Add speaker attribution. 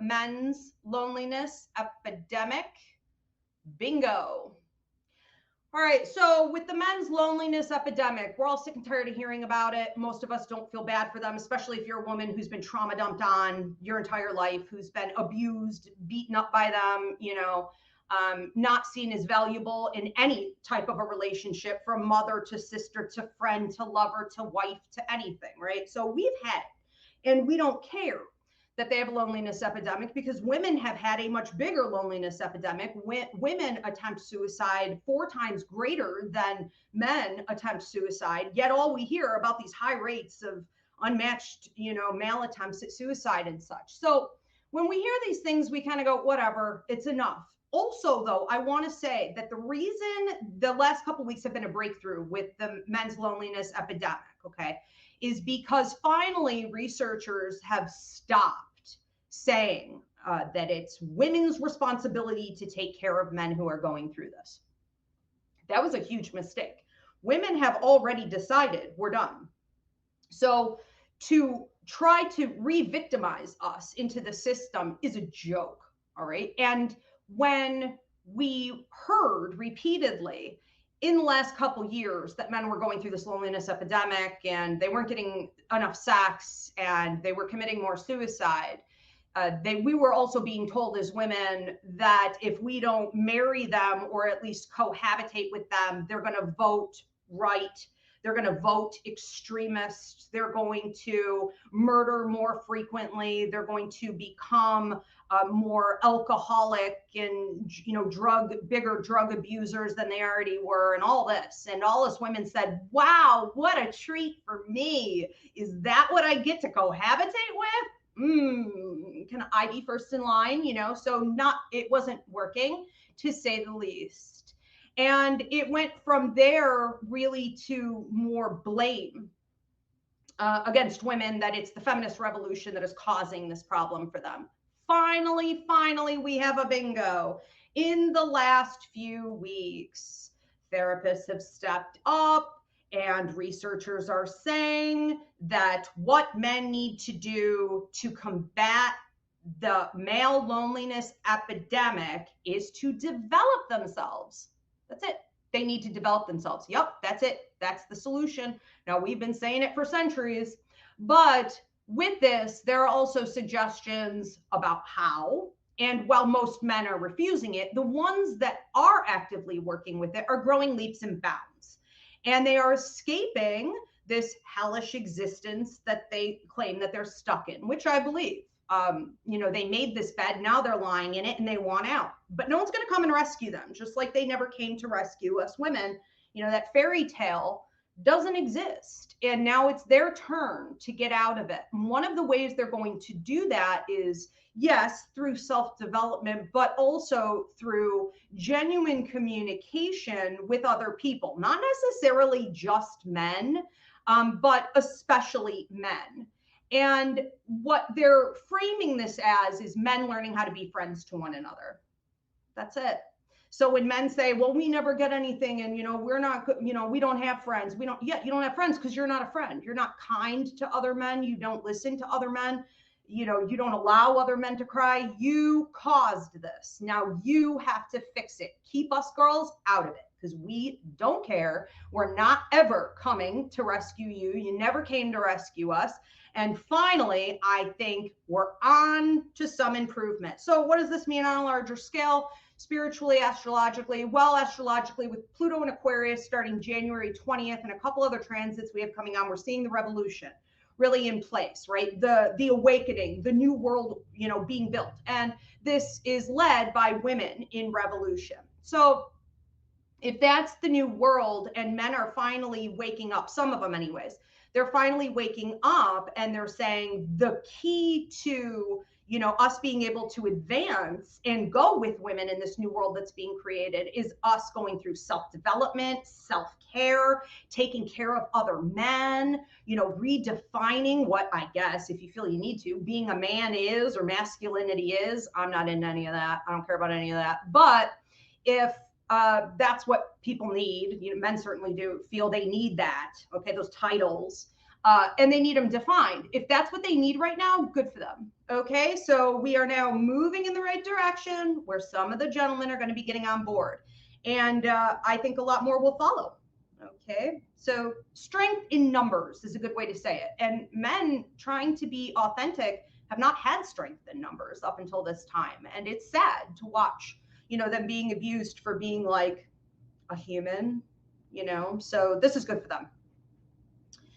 Speaker 1: the men's loneliness epidemic. Bingo. All right, so with the men's loneliness epidemic, we're all sick and tired of hearing about it. Most of us don't feel bad for them, especially if you're a woman who's been trauma dumped on your entire life, who's been abused, beaten up by them, not seen as valuable in any type of a relationship, from mother to sister to friend to lover to wife to anything, right? So we've had it, and we don't care that they have a loneliness epidemic, because women have had a much bigger loneliness epidemic. Women attempt suicide 4 times greater than men attempt suicide, yet all we hear about these high rates of unmatched, male attempts at suicide and such. So when we hear these things, we kind of go, whatever, it's enough. Also, though, I want to say that the reason the last couple of weeks have been a breakthrough with the men's loneliness epidemic, okay, is because finally researchers have stopped saying that it's women's responsibility to take care of men who are going through this. That was a huge mistake. Women have already decided we're done. So to try to re-victimize us into the system is a joke, all right? And when we heard repeatedly in the last couple years that men were going through this loneliness epidemic and they weren't getting enough sex and they were committing more suicide, we were also being told as women that if we don't marry them or at least cohabitate with them, they're going to vote right. They're going to vote extremist. They're going to murder more frequently. They're going to become more alcoholic and, bigger drug abusers than they already were, and all this. And all us women said, wow, what a treat for me. Is that what I get to cohabitate with? Can I be first in line? So it wasn't working, to say the least. And it went from there really to more blame against women, that it's the feminist revolution that is causing this problem for them. Finally, we have a bingo. In the last few weeks, therapists have stepped up, and researchers are saying that what men need to do to combat the male loneliness epidemic is to develop themselves. That's it. They need to develop themselves. Yep, that's it. That's the solution. Now, we've been saying it for centuries, but with this, there are also suggestions about how. And while most men are refusing it, the ones that are actively working with it are growing leaps and bounds. And they are escaping this hellish existence that they claim that they're stuck in, which I believe. They made this bed, now they're lying in it and they want out, but no one's going to come and rescue them, just like they never came to rescue us women. That fairy tale doesn't exist, and now it's their turn to get out of it. And one of the ways they're going to do that is, yes, through self-development, but also through genuine communication with other people, not necessarily just men, but especially men. And what they're framing this as is men learning how to be friends to one another. That's it. So when men say, well, we never get anything, and, we're not, we don't have friends. You don't have friends because you're not a friend. You're not kind to other men. You don't listen to other men. You don't allow other men to cry. You caused this. Now you have to fix it. Keep us girls out of it, because we don't care. We're not ever coming to rescue you. You never came to rescue us. And finally, I think we're on to some improvement. So what does this mean on a larger scale? Spiritually, astrologically? Well, astrologically, with Pluto in Aquarius starting January 20th and a couple other transits we have coming on, we're seeing the revolution really in place, right? The awakening, the new world, being built. And this is led by women in revolution. So if that's the new world and men are finally waking up, some of them anyways, they're finally waking up and they're saying the key to, us being able to advance and go with women in this new world that's being created is us going through self-development, self-care, taking care of other men, redefining what, I guess, if you feel you need to, being a man is or masculinity is. I'm not into any of that. I don't care about any of that. But if that's what people need, men certainly do feel they need that, okay, those titles, and they need them defined. If that's what they need right now, good for them. Okay, so we are now moving in the right direction where some of the gentlemen are going to be getting on board. And I think a lot more will follow. Okay, so strength in numbers is a good way to say it. And men trying to be authentic have not had strength in numbers up until this time. And it's sad to watch, them being abused for being like a human, so this is good for them.